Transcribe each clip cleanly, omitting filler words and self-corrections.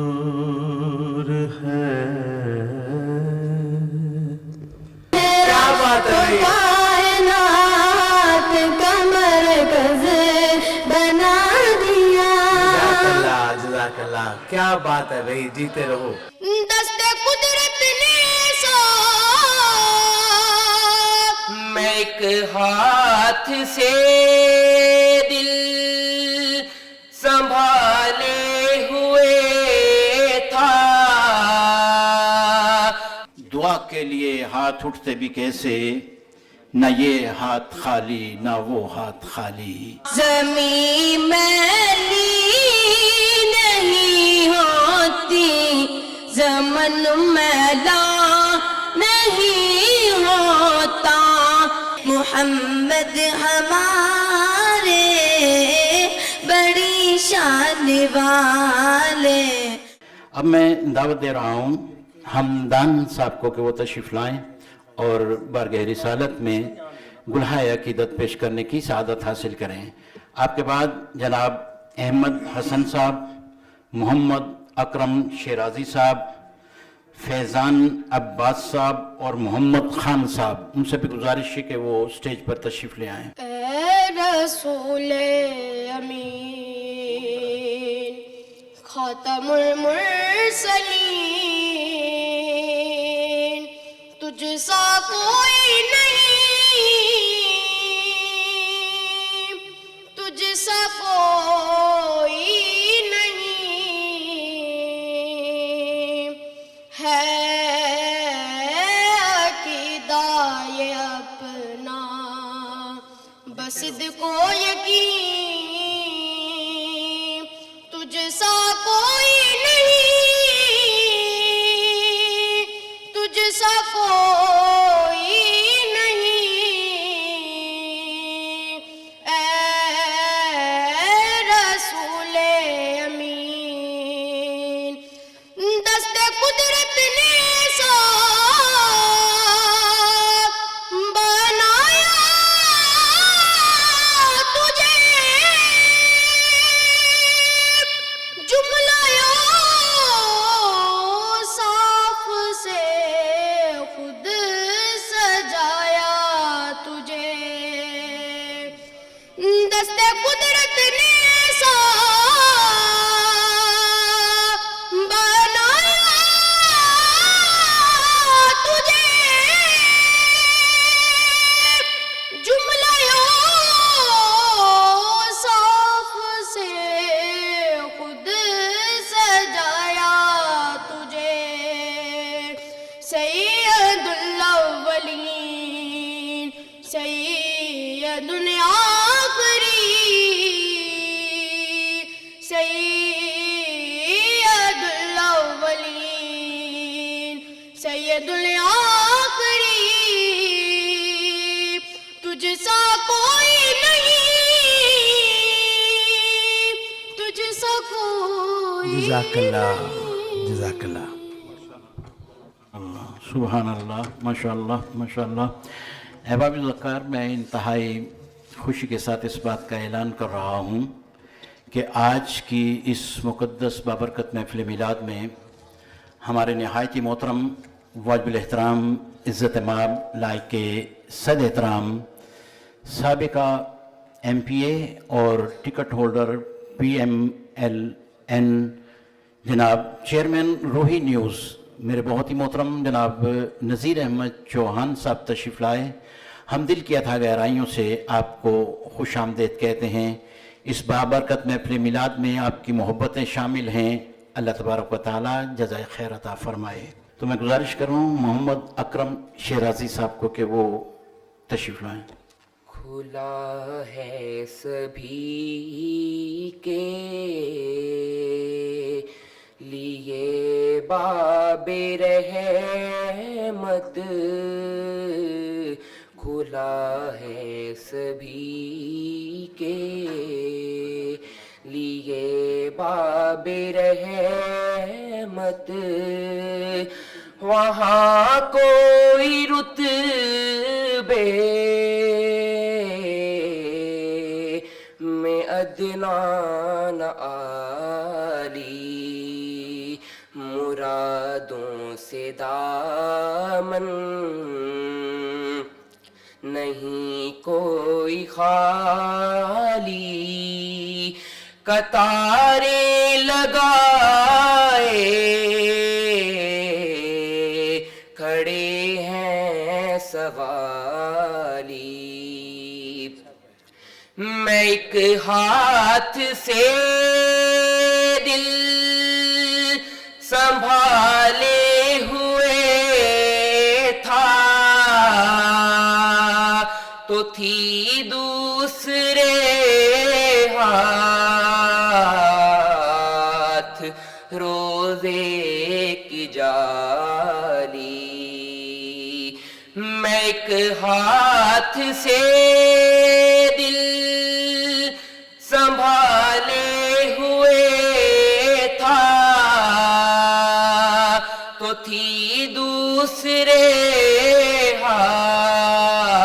منظور ہے. کیا بات ہے کائنات کا مرکز بنا دیا. جزاک اللہ. کیا بات ہے بھائی، جیتے رہو. دست قدرت نے سو میں ایک ہاتھ سے دل سنبھالے ہوئے تھا. دعا کے لیے ہاتھ اٹھتے بھی کیسے، نہ یہ ہاتھ خالی نہ وہ ہاتھ خالی. زمین میلی نہیں ہوتی، زمن میلا نہیں ہوتا. محمد ہمارے بڑی شان والے. اب میں دعوت دے رہا ہوں حمدان صاحب کو کہ وہ تشریف لائیں اور بارگاہ رسالت میں گلہائے عقیدت پیش کرنے کی سعادت حاصل کریں. آپ کے بعد جناب احمد حسن صاحب، محمد اکرم شیرازی صاحب، فیضان عباس صاحب اور محمد خان صاحب. ان سے بھی گزارش ہے کہ وہ سٹیج پر تشریف لے آئیں. اے رسول امین، خاتم المرسلین، تجھ سا کوئی نہیں، تجھ سا کوئی نہیں ہے. عقیدہ یہ اپنا بس صدق و یقین، تجھ سا کوئی نہیں، تجھ سا کوئی نہیں. اے رسول امین، دست قدرت نے سو بنایا تجھے، جملہ صاف سے خود سجایا تجھے. دست قدرت نے سا بنایا تجھے، جملہ صاف سے خود سجایا تجھے. سید الاولین، سید الآخرین، سید الاولین، سید الآخرین، تجھ سا کوئی نہیں، تجھ سا کوئی جزاک اللہ. جزاک اللہ. سبحان اللہ، ماشاءاللہ ماشاءاللہ. احباب ذکر، میں انتہائی خوشی کے ساتھ اس بات کا اعلان کر رہا ہوں کہ آج کی اس مقدس بابرکت محفل میلاد میں ہمارے نہایت محترم واجب الاحترام عزت مآب لائق صد احترام سابقہ ایم پی اے اور ٹکٹ ہولڈر PMLN جناب چیئرمین روہی نیوز میرے بہت ہی محترم جناب نذیر احمد چوہان صاحب تشریف لائے. ہم دل کی اتھا گہرائیوں سے آپ کو خوش آمدید کہتے ہیں. اس بابرکت محفل میلاد میں آپ کی محبتیں شامل ہیں. اللہ تبارک و تعالی جزائے خیر عطا فرمائے. تو میں گزارش کروں محمد اکرم شیرازی صاحب کو کہ وہ تشریف لائیں. کھلا ہے سبھی کے لیے باب رحمت، کھلا ہے سبھی کے لیے باب رحمت. وہاں کوئی رتبے میں عدنان عالی مرادوں سے دامن نہیں کوئی خالی قطاریں لگائے کھڑے ہیں سوالی میں ایک ہاتھ سے دل سنبھالے ہوئے تھا تو تھی دوسرے ہاتھ روزے کی جالی میں ایک ہاتھ سے دل سنبھالے ہوئے تھا تو تھی دوسرے ہاتھ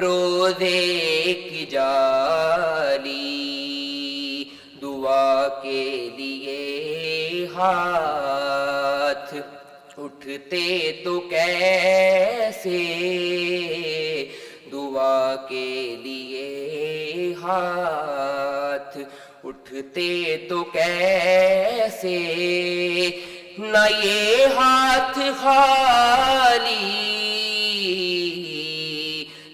روزے کی جالی دعا کے لیے ہاتھ اٹھتے تو کیسے دعا کے لیے ہاتھ اٹھتے تو کیسے نہ یہ ہاتھ خالی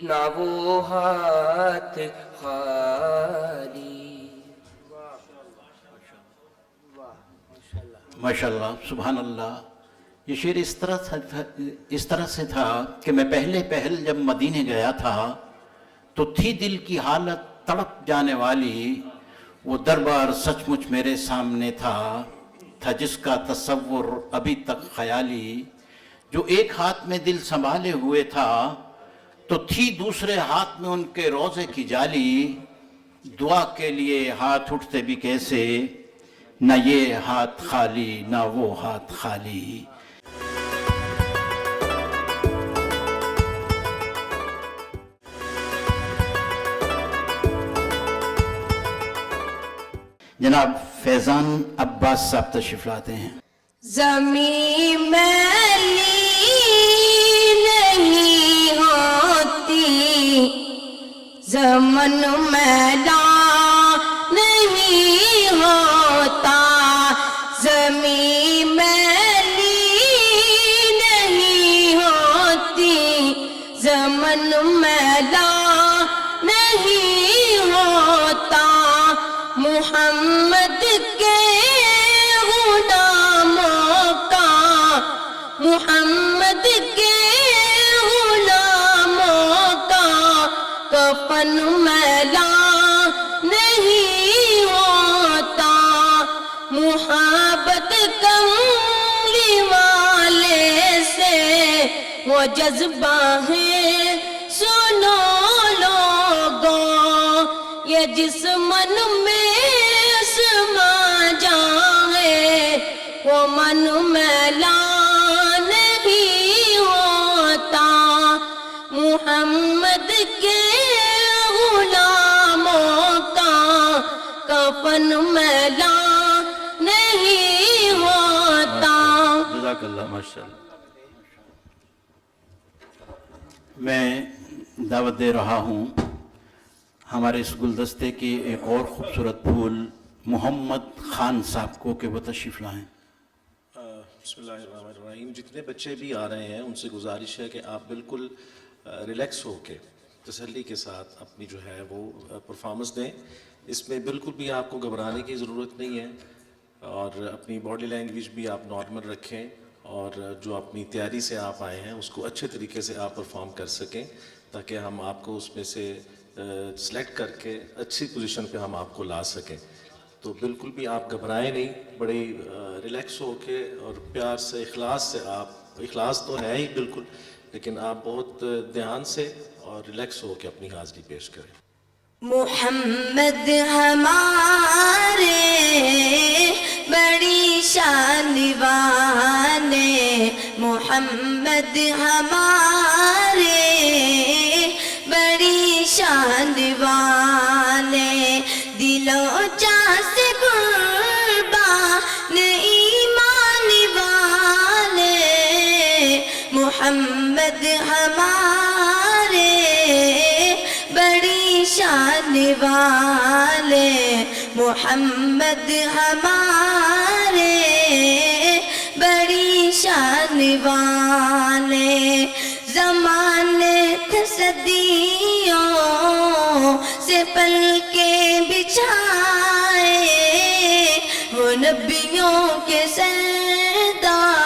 نہ وہ ہاتھ خالی. ماشاءاللہ سبحان اللہ. یہ شعر اس طرح سے تھا کہ میں پہل جب مدینے گیا تھا تو تھی دل کی حالت تڑپ جانے والی. وہ دربار سچ مچ میرے سامنے تھا جس کا تصور ابھی تک خیالی. جو ایک ہاتھ میں دل سنبھالے ہوئے تھا تو تھی دوسرے ہاتھ میں ان کے روزے کی جالی. دعا کے لیے ہاتھ اٹھتے بھی کیسے نہ یہ ہاتھ خالی نہ وہ ہاتھ خالی. جناب فیضان عباس صاحب تشریف لاتے ہیں. زمین میلی نہیں ہوتی زمن میلا نہیں ہوتا. زمین میلی نہیں ہوتی زمن میلا نہیں ہوتا. محمد کے غلاموں کا محمد کے غلاموں کا کفن میلا نہیں ہوتا. محبت کملی والے سے وہ جذبہ ہے سنو لوگوں یہ جس من میں سما جائے وہ من میلا نہیں ہوتا. محمد کے غلاموں کا کفن میلا نہیں ہوتا. جزاک اللہ ماشاءاللہ. میں دعوت دے رہا ہوں ہمارے اس گلدستے کی ایک اور خوبصورت پھول محمد خان صاحب کو کہ وہ تشریف لائیں. بسم اللہ الرحمن الرحیم. جتنے بچے بھی آ رہے ہیں ان سے گزارش ہے کہ آپ بالکل ریلیکس ہو کے تسلی کے ساتھ اپنی جو ہے وہ پرفارمنس دیں. اس میں بالکل بھی آپ کو گھبرانے کی ضرورت نہیں ہے اور اپنی باڈی لینگویج بھی آپ نارمل رکھیں اور جو اپنی تیاری سے آپ آئے ہیں اس کو اچھے طریقے سے آپ پرفارم کر سکیں تاکہ ہم آپ کو اس میں سے سلیکٹ کر کے اچھی پوزیشن پہ ہم آپ کو لا سکیں. تو بالکل بھی آپ گھبرائیں نہیں, بڑے ریلیکس ہو کے اور پیار سے اخلاص سے آپ, اخلاص تو ہے ہی بالکل, لیکن آپ بہت دھیان سے اور ریلیکس ہو کے اپنی حاضری پیش کریں. محمد ہمارے بڑی شان والے, محمد ہمارے بڑی شان والے. محمد ہمارے بڑی شان والے محمد ہمارے بڑی شان والے زمانے تھے صدیوں سے پل کے بچھائے وہ نبیوں کے سردار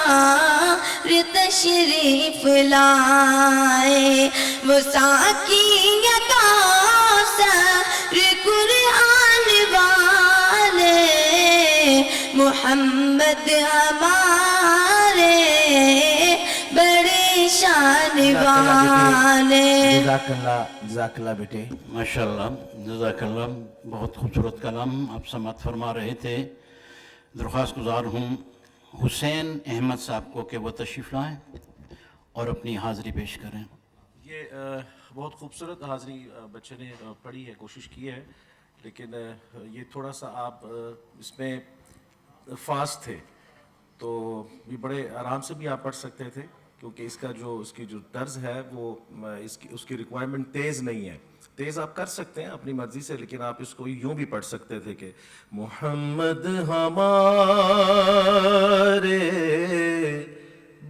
تشریف لائے وہ ساقی کوثر قرآن والے محمد ہمارے بڑے شان والے. جزاک اللہ بیٹے. ماشاءاللہ جزاک اللہ. بہت خوبصورت کلام آپ سماعت فرما رہے تھے. درخواست گزار ہوں حسین احمد صاحب کو کہ وہ تشریف لائیں اور اپنی حاضری پیش کریں. یہ بہت خوبصورت حاضری بچے نے پڑھی ہے, کوشش کی ہے, لیکن یہ تھوڑا سا آپ اس میں فاسٹ تھے تو یہ بڑے آرام سے بھی آپ پڑھ سکتے تھے, کیونکہ اس کی جو طرز ہے وہ اس کی ریکوائرمنٹ تیز نہیں ہے. تیز آپ کر سکتے ہیں اپنی مرضی سے, لیکن آپ اس کو یوں بھی پڑھ سکتے تھے کہ محمد ہمارے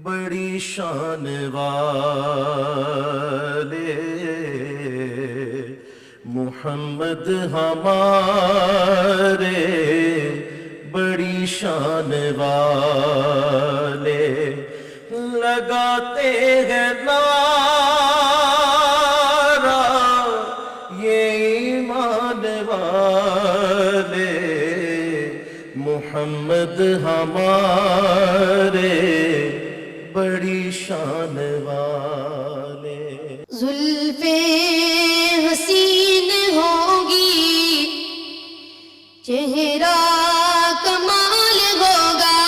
بڑی شان والے محمد ہمارے بڑی شان والے لگاتے ہیں نعرہ یہ ایمان والے محمد ہمارے بڑی شان والے. زلفیں حسین ہوگی چہرہ کمال ہوگا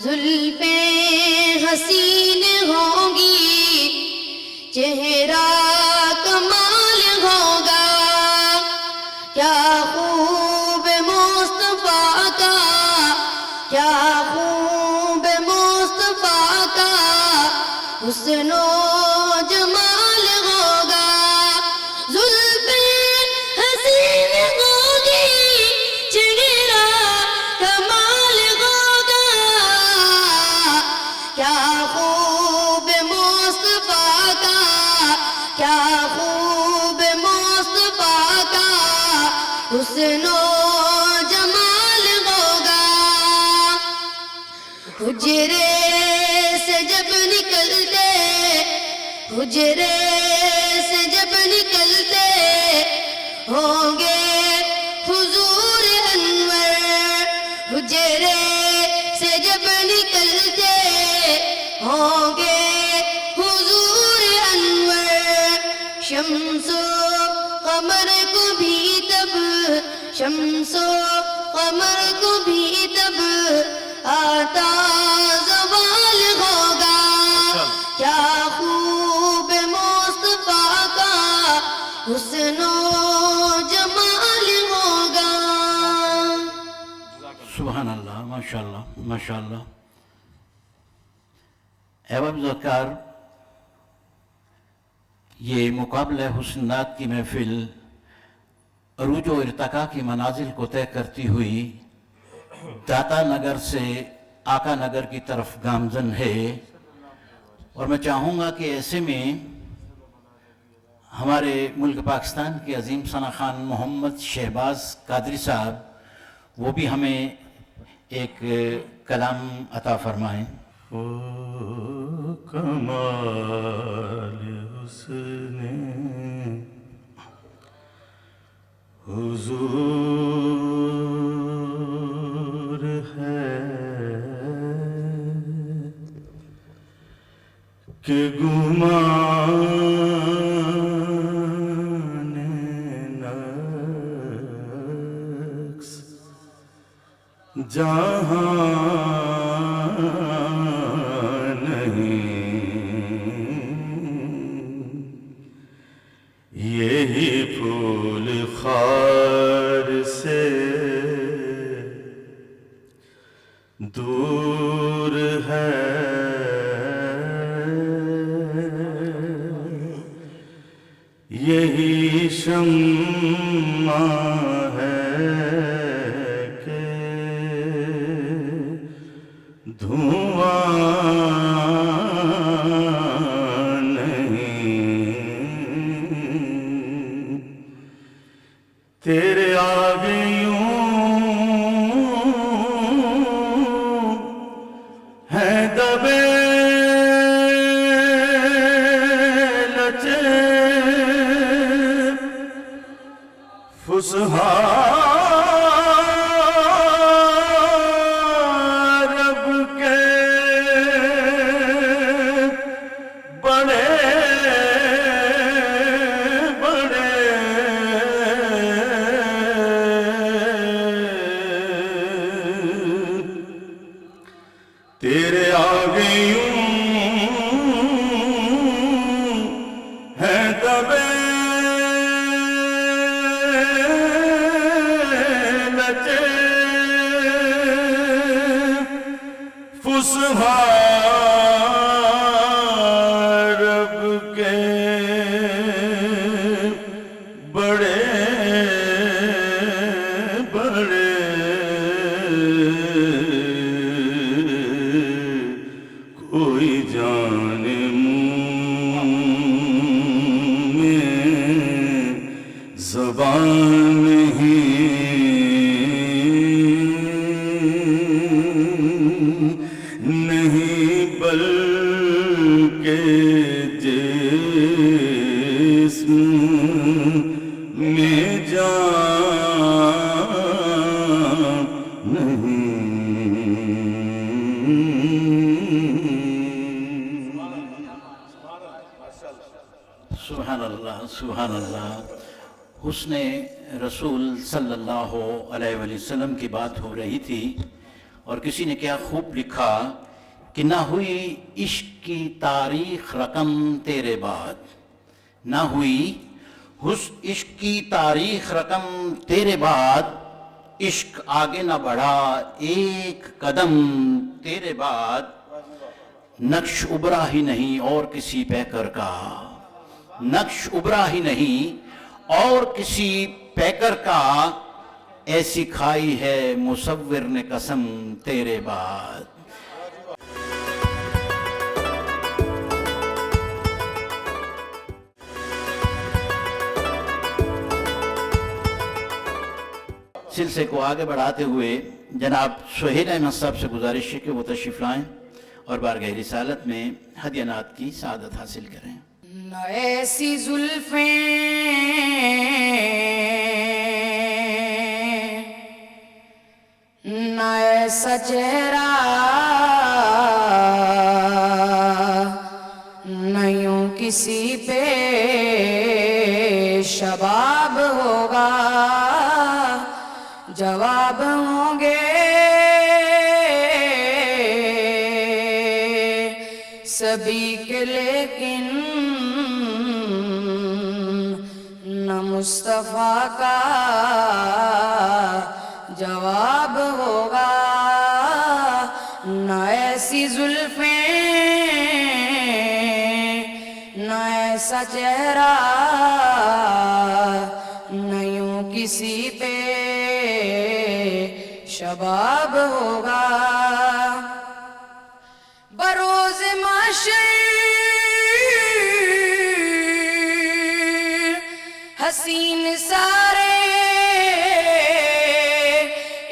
زلفیں حسین ہوگی چہرہ کمال ہوگا کیا خوب مصطفیٰ کا کیا خوب مصطفیٰ کا حسن و جمال ہوگا زلفیں حسین ہوگی چہرہ کمال ہوگا کیا خوب مصطفیٰ کا کیا خوب مصطفیٰ کا حسن و جمال ہوگا حجرے سے جب نکلتے حجرے سے جب نکلتے ہوں گے حضور انور حجرے سے جب نکلتے ہوں گے حضور انور شمس و قمر کو بھی تب شمس و قمر کو بھی تب آتا زوال ہوگا کیا خوب مصطفیٰ کا حسن و جمال ہوگا. سبحان اللہ. ماشاءاللہ ماشاءاللہ. احباب ذکر یہ مقابلہ حسنات کی محفل عروج و ارتقاء کی منازل کو طے کرتی ہوئی داتا نگر سے آقا نگر کی طرف گامزن ہے, اور میں چاہوں گا کہ ایسے میں ہمارے ملک پاکستان کے عظیم ثنا خان محمد شہباز قادری صاحب وہ بھی ہمیں ایک کلام عطا فرمائیں. کمال حسن حضور ہے کہ گمان نقص جہاں یہی پھول خار سے دور ہے یہی شمع ہے کہ دھواں نہیں، تیرے آگے یوں ہے دبے فسحا رب کے بڑے بڑے تیرے آگے یوں ہے دبے فسحا رب کے بڑے بڑے کوئی جانے منہ میں زبان نہیں بلکہ جسم میں جان نہیں۔ سبحان اللہ سبحان اللہ۔ حسن رسول صلی اللہ علیہ وآلہ وسلم کی بات ہو رہی تھی اور کسی نے کیا خوب لکھا کہ نہ ہوئی عشق کی تاریخ رقم تیرے بعد، نہ ہوئی عشق کی تاریخ رقم تیرے بعد، عشق آگے نہ بڑھا ایک قدم تیرے بعد، نقش ابھرا ہی نہیں اور کسی پیکر کا، نقش ابھرا ہی نہیں اور کسی پیکر کا، ایسی کھائی ہے مصور نے قسم تیرے بعد۔ سلسلے کو آگے بڑھاتے ہوئے جناب سہیل احمد صاحب سے گزارش ہے کہ وہ تشریف لائیں اور بارگاہ رسالت میں ہدیہ نعت کی سعادت حاصل کریں۔ نہ ایسی زلفیں نہ ایسا چہرہ نہ یوں کسی پہ شباب ہوگا، جواب ہوں گے سبھی کے لیکن نہ مصطفیٰ کا جواب ہوگا، نہ ایسی زلفیں نہ ایسا چہرہ نہ یوں کسی پہ شباب ہوگا، بروز محشر حسین سارے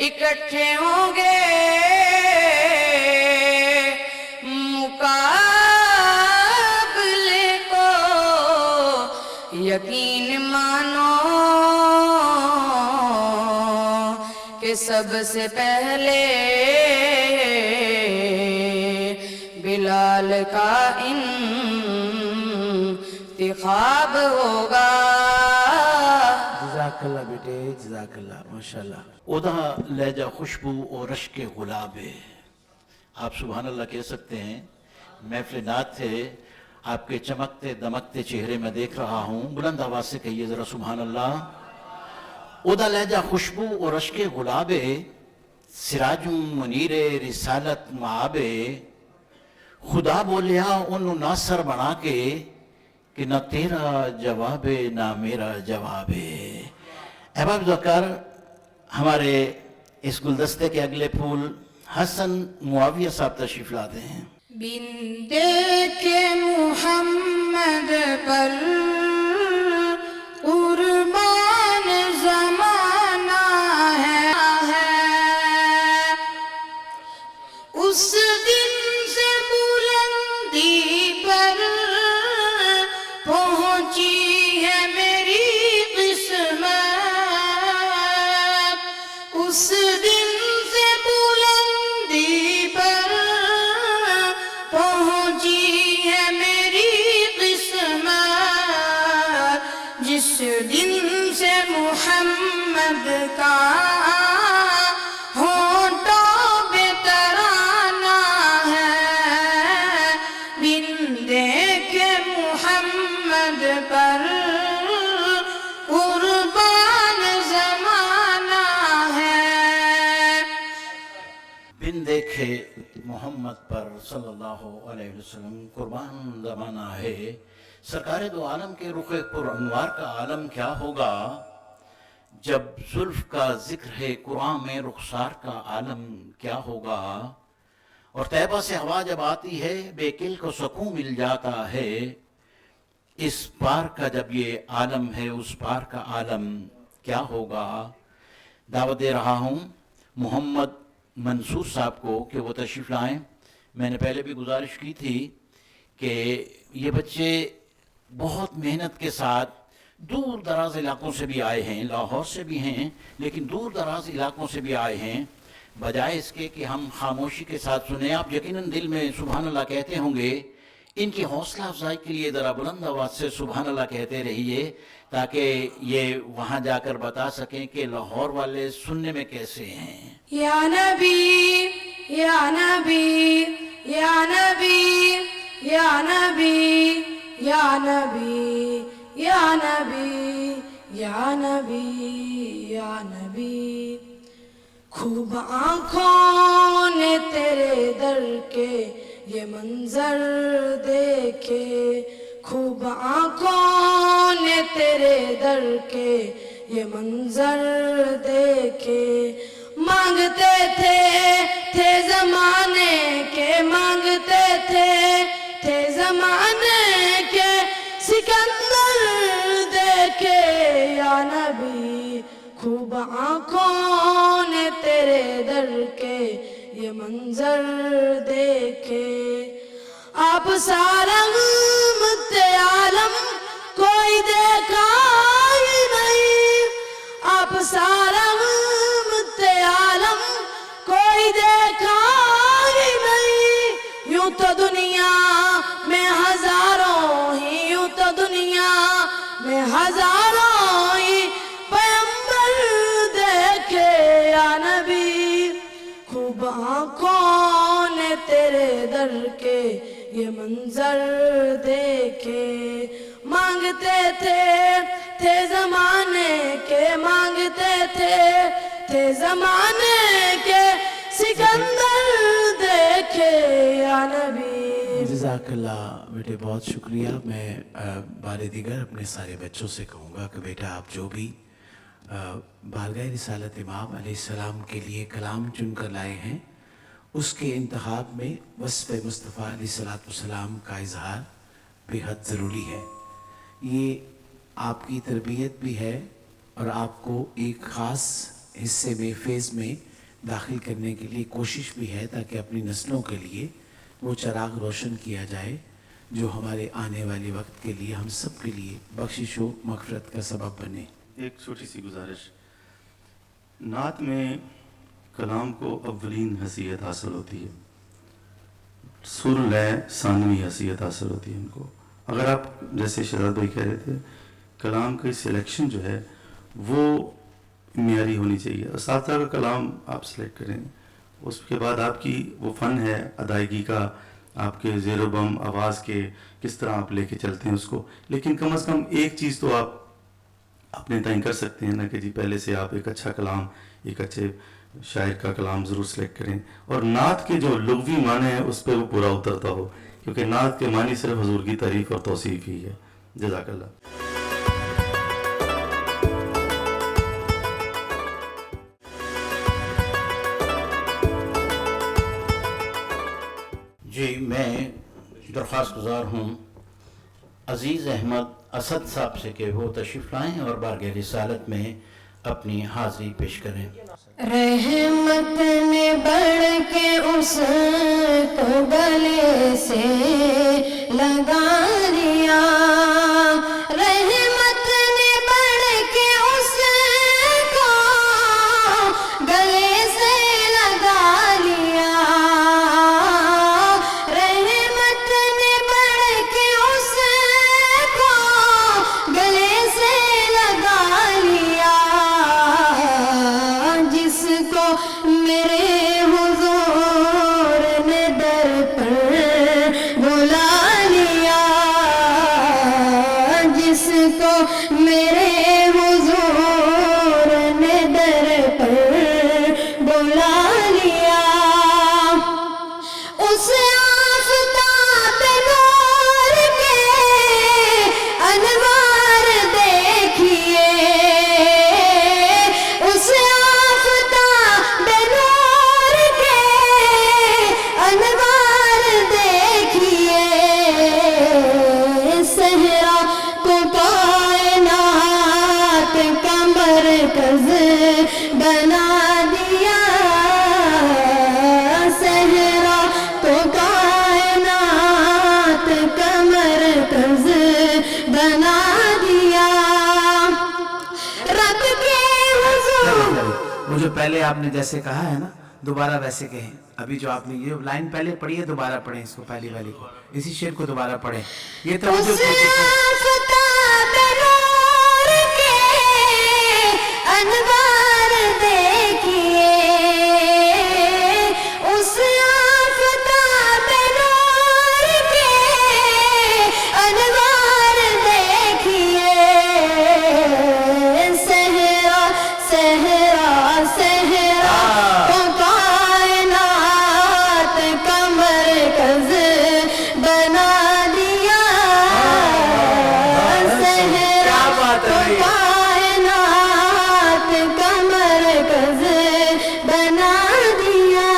اکٹھے ہوں گے، مقابلے کو یقین مانو کہ سب سے پہلے بلال کا انتخاب ہوگا۔ جزاک اللہ بیٹے، جزاک اللہ، ماشاءاللہ۔ ادا لہجہ خوشبو اور رشک غلاب ہے۔ آپ سبحان اللہ کہہ سکتے ہیں۔ محفل نعت ہے، آپ کے چمکتے دمکتے چہرے میں دیکھ رہا ہوں، بلند آواز سے کہیے ذرا سبحان اللہ۔ ادا لہجہ خوشبو اور رشک غلاب ہے، سراج منیر رسالت معاب، خدا بولیا انہوں ناصر بنا کے کہ نہ تیرا جواب ہے نہ میرا جواب ہے۔ احباب ذکر، ہمارے اس گلدستے کے اگلے پھول حسن معاویہ صاحب تشریف لاتے ہیں۔ بن دیکھے محمد پر قربان زمانہ ہے، اس دن سے بلندی پر پہنچی ہے میری قسمت، اس دن سے بلندی پر پہنچی ہے میری قسمت، جس دن سے محمد کا ہونٹوں پہ ترانہ ہے، بن دیکھے محمد پر قربان زمانہ ہے۔ بن دیکھے محمد پر صلی اللہ علیہ وسلم قربان زمانہ ہے۔ سرکار دو عالم کے رخ پر انوار کا عالم کیا ہوگا؟ جب زلف کا ذکر ہے قرآن میں رخسار کا عالم کیا ہوگا؟ اور طیبہ سے ہوا جب آتی ہے بے کل کو سکون مل جاتا ہے، اس پار کا جب یہ عالم ہے اس پار کا عالم کیا ہوگا؟ دعوت دے رہا ہوں محمد منصور صاحب کو کہ وہ تشریف لائیں۔ میں نے پہلے بھی گزارش کی تھی کہ یہ بچے بہت محنت کے ساتھ دور دراز علاقوں سے بھی آئے ہیں، لاہور سے بھی ہیں لیکن دور دراز علاقوں سے بھی آئے ہیں، بجائے اس کے کہ ہم خاموشی کے ساتھ سنیں۔ آپ یقیناً دل میں سبحان اللہ کہتے ہوں گے، ان کی حوصلہ افزائی کے لیے ذرا بلند آواز سے سبحان اللہ کہتے رہیے تاکہ یہ وہاں جا کر بتا سکیں کہ لاہور والے سننے میں کیسے ہیں۔ یا نبی یا نبی یا نبی یا نبی یا نبی یا نبی یا نبی یا نبی، خوب آنکھوں نے تیرے در کے یہ منظر دیکھے، خوب آنکھوں نے تیرے در کے یہ منظر دیکھے، مانگتے تھے زمانے کے، مانگتے تھے زمانے کے سکندر دیکھے، یا نبی خوب آنکھوں نے تیرے در کے یہ منظر دیکھے، آپ سارغمت عالم کوئی دیکھا ہی نہیں، آپ سارغمت عالم کوئی دیکھا ہی نہیں، یوں تو دنیا میں ہزاروں ہی، یوں تو دنیا میں ہزاروں ہی پیغمبر دیکھے، یا نبی خوب آنکھوں نے تیرے در کے یہ منظر دیکھے، مانگتے تھے زمانے کے، مانگتے تھے زمانے کے سکندر دیکھے، یا نبی۔ جزاک اللہ بیٹے، بہت شکریہ۔ میں بار دیگر اپنے سارے بچوں سے کہوں گا کہ بیٹا آپ جو بھی بارگاہ رسالت امام علیہ السلام کے لیے کلام چن کر لائے ہیں، اس کے انتخاب میں وصف مصطفیٰ علیہ السلام کا اظہار بے حد ضروری ہے۔ یہ آپ کی تربیت بھی ہے اور آپ کو ایک خاص حصے میں فیض میں داخل کرنے کے لیے کوشش بھی ہے تاکہ اپنی نسلوں کے لیے وہ چراغ روشن کیا جائے جو ہمارے آنے والے وقت کے لیے ہم سب کے لیے بخشش و مغفرت کا سبب بنے۔ ایک چھوٹی سی گزارش، نعت میں کلام کو اولین حیثیت حاصل ہوتی ہے، سر لے ثانوی حیثیت حاصل ہوتی ہے ان کو۔ اگر آپ جیسے شہزاد بھائی کہہ رہے تھے کلام کی سلیکشن جو ہے وہ معیاری ہونی چاہیے، اساتذہ کا کلام آپ سلیکٹ کریں، اس کے بعد آپ کی وہ فن ہے ادائیگی کا، آپ کے زیر و بم آواز کے کس طرح آپ لے کے چلتے ہیں اس کو، لیکن کم از کم ایک چیز تو آپ اپنے تعین کر سکتے ہیں نا کہ جی پہلے سے آپ ایک اچھا کلام، ایک اچھے شاعر کا کلام ضرور سلیکٹ کریں، اور نعت کے جو لغوی معنی ہیں اس پہ وہ پورا اترتا ہو، کیونکہ نعت کے معنی صرف حضور کی تعریف اور توصیف ہی ہے۔ جزاک اللہ. جی میں درخواست گزار ہوں عزیز احمد اسد صاحب سے کہ وہ تشریف لائیں اور بارگاہ رسالت میں اپنی حاضری پیش کریں. رحمت نے بڑھ کے اس کو گلے سے لگا دیا. رحمت نے بڑھ کے اس کو گلے سے لگا لیا. رحمت نے بڑھ کے اس کو گلے سے لگا لیا. جس کو میرے حضور نے در پر بلا لیا. جس کو میرے حضور نے در پر بلا لیا. اس آفتاب نور کے انوار دیکھیے. اس آفتاب نور کے انوار دیکھیے. صحرا کو کائنات کا مرکز بنا دیا. صحرا کو کائنات کا مرکز بنا دیا. رب کے حضور وہ جو پہلے آپ نے جیسے کہا ہے نا دوبارہ ویسے کہیں. ابھی جو آپ نے یہ لائن پہلے پڑھی ہے دوبارہ پڑھیں اس کو, پہلی والی کو, اسی شعر کو دوبارہ پڑھیں. یہ تو اس آفتاب نور کے انوار دیکھیے. اس آفتاب نور کے انوار دیکھیے. صحرا صحرا صحرا کو کائنات کا مرکز بنا دیا. صحرا کو کائنات کا مرکز بنا دیا.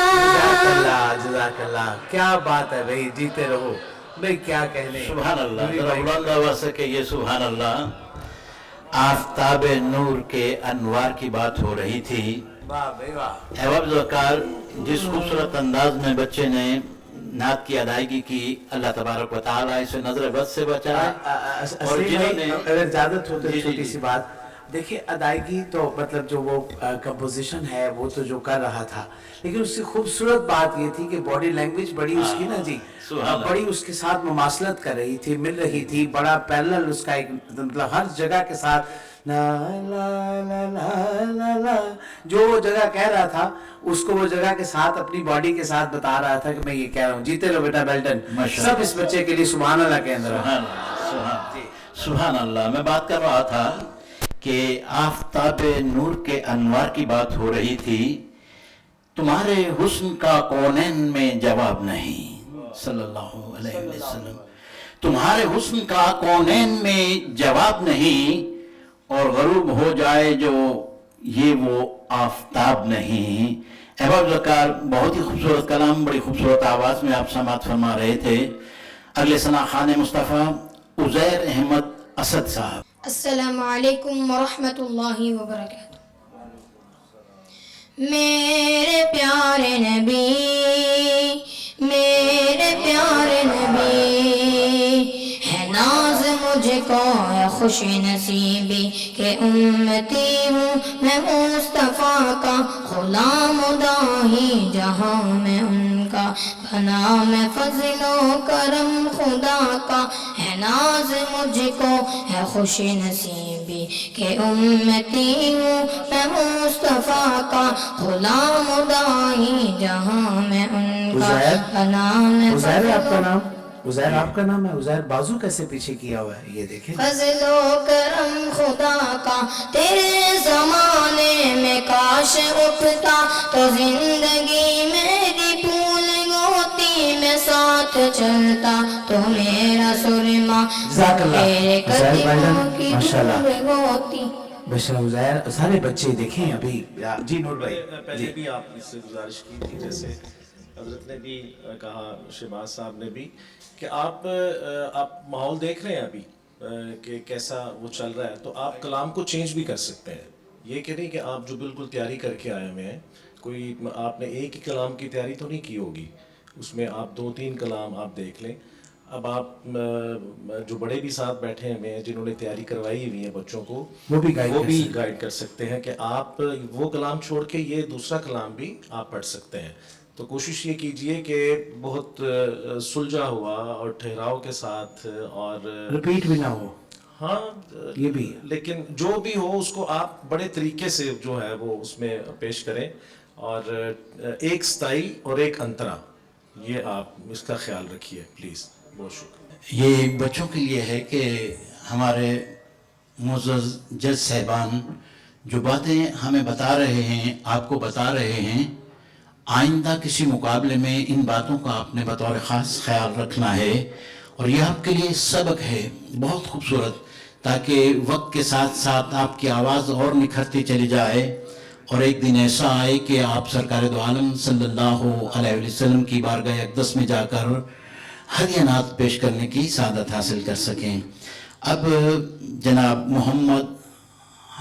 جزاک اللہ. کیا بات ہے بھائی, جیتے رہو بھائی, کیا کہنے. سبحان اللہ. ذرا بلند آواز سے کہیے سبحان اللہ. آفتاب نور کے انوار کی بات ہو رہی تھی. واہ بھائی واہ. احباب ذوالفقار, جس خوبصورت انداز میں بچے نے نعت کی ادائیگی کی, اللہ تبارک و تعالیٰ اسے نظر بد سے بچائے. اور جنہوں نے اگر اجازت ہو تو جی، چھوٹی جی. سی بات دیکھیے. ادائیگی تو مطلب جو وہ کمپوزیشن ہے وہ تو جو کر رہا تھا, لیکن اس کی خوبصورت بات یہ تھی کہ باڈی لینگویج بڑی اس کی نا جی سبحان اللہ. بڑی اس کے ساتھ مماثلت کر رہی تھی, مل رہی تھی. بڑا پیرلل اس کا ایک مطلب ہر جگہ کے ساتھ لا لا لا لا لا لا جو وہ جگہ کہہ رہا تھا اس کو وہ جگہ کے ساتھ اپنی باڈی کے ساتھ بتا رہا تھا کہ میں یہ کہہ رہا ہوں. جیتے رہو بیٹا بیلٹن. سب اس بچے کے لیے سبحان اللہ کے اندر. سبحان اللہ, سبحان اللہ. میں بات کر رہا تھا کہ آفتاب نور کے انوار کی بات ہو رہی تھی. تمہارے حسن کا کونین میں جواب نہیں, صلی اللہ علیہ وسلم. تمہارے حسن کا کونین میں جواب نہیں, اور غروب ہو جائے جو یہ وہ آفتاب نہیں. احباب ذوالفقار, بہت ہی خوبصورت کلام, بڑی خوبصورت آواز میں آپ سماعت فرما رہے تھے. اگلے ثنا خان مصطفیٰ عزیر احمد اسد صاحب. السلام علیکم ورحمۃ اللہ وبرکاتہ. میرے پیارے نبی, میرے پیارے نبی, ہے ناز مجھ کو ہے خوش نصیبی کہ امتی ہوں میں مصطفیٰ کا, غلام داہی جہاں میں ان کا, بنا میں فضل و کرم خدا کا. ہے ناز مجھ کو ہے خوش نصیبی کہ امتی ہوں میں مصطفیٰ کا, غلام داہی جہاں میں ان کا, بنا میں عزیر آپ کا نام, عزیر آپ کا نام ہے. عزیر بازو کیسے پیچھے کیا ہوا ہے یہ دیکھیں. فضل و کرم خدا کا تیرے زمانے میں کاش اٹھتا تو زندگی میری پھول گوتی میں ساتھ چلتا, تو میرا سرما جزاک اللہ تیرے حسین بھائی جان، قدموں کی ماشاءاللہ دور ہوتی. بشرا عزیر سارے بچے دیکھیں ابھی. جی نور بھائی پہلے بھی آپ نے سے گزارش کی تھی، جیسے حضرت نے بھی کہا، شہباز صاحب نے بھی، کہ آپ ماحول دیکھ رہے ہیں ابھی کہ کیسا وہ چل رہا ہے، تو آپ کلام کو چینج بھی کر سکتے ہیں. یہ کہ نہیں کہ آپ جو بالکل تیاری کر کے آئے ہوئے ہیں، کوئی آپ نے ایک ہی کلام کی تیاری تو نہیں کی ہوگی، اس میں آپ 2-3 کلام آپ دیکھ لیں. اب آپ جو بڑے بھی ساتھ بیٹھے ہوئے ہیں جنہوں نے تیاری کروائی ہوئی ہے بچوں کو، وہ بھی گائیڈ کر سکتے ہیں کہ آپ وہ کلام چھوڑ کے یہ دوسرا کلام بھی آپ پڑھ سکتے ہیں. تو کوشش یہ کیجئے کہ بہت سلجھا ہوا اور ٹھہراؤ کے ساتھ، اور رپیٹ بھی نہ ہو. ہاں یہ بھی لیکن جو بھی ہو اس کو آپ بڑے طریقے سے جو ہے وہ اس میں پیش کریں، اور ایک سٹائل اور ایک انترا، یہ آپ اس کا خیال رکھیے پلیز. بہت شکریہ. یہ بچوں کے لیے ہے کہ ہمارے معزز جج صاحبان جو باتیں ہمیں بتا رہے ہیں، آپ کو بتا رہے ہیں، آئندہ کسی مقابلے میں ان باتوں کا آپ نے بطور خاص خیال رکھنا ہے. اور یہ آپ کے لیے سبق ہے بہت خوبصورت، تاکہ وقت کے ساتھ ساتھ آپ کی آواز اور نکھرتی چلی جائے، اور ایک دن ایسا آئے کہ آپ سرکار دو عالم صلی اللہ علیہ وسلم کی بارگاہ اقدس میں جا کر ہدیہ نعت پیش کرنے کی سعادت حاصل کر سکیں. اب جناب محمد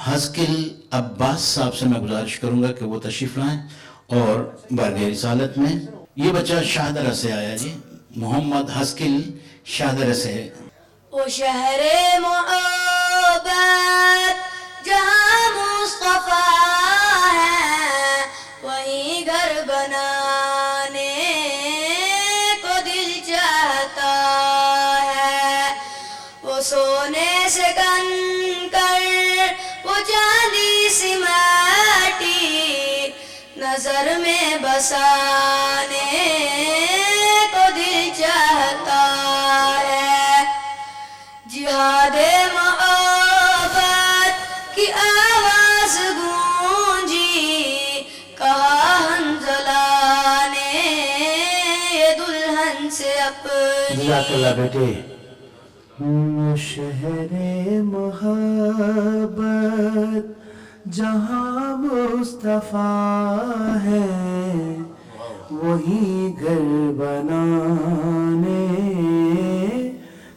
حسکل عباس صاحب سے میں گزارش کروں گا کہ وہ تشریف لائیں اور بارگاہ رسالت میں. یہ بچہ شاہدرہ سے آیا جی، محمد حسکل شاہدرہ سے. وہ شہر محبت جہاں مصطفیٰ ہے، وہیں گھر بنانے کو دل چاہتا ہے. وہ سونے سے کن کر، وہ چاندی سی مٹی، نظر میں بسانے کو دل چاہتا ہے. جہاد محبت کی آواز گونجی، کہا حنظلہ نے یہ دلہن سے اپنی. جزاک اللہ بیٹے. شہر محبت جہاں مصطفیٰ ہے، وہی گھر بنانے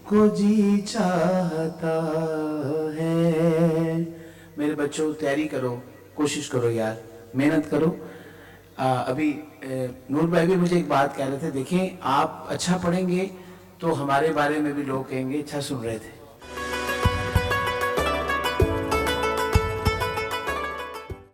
کو جی چاہتا ہے. میرے بچوں تیاری کرو، کوشش کرو یار، محنت کرو. ابھی نور بھائی بھی مجھے ایک بات کہہ رہے تھے، دیکھیں آپ اچھا پڑھیں گے تو ہمارے بارے میں بھی لوگ کہیں گے اچھا سن رہے تھے.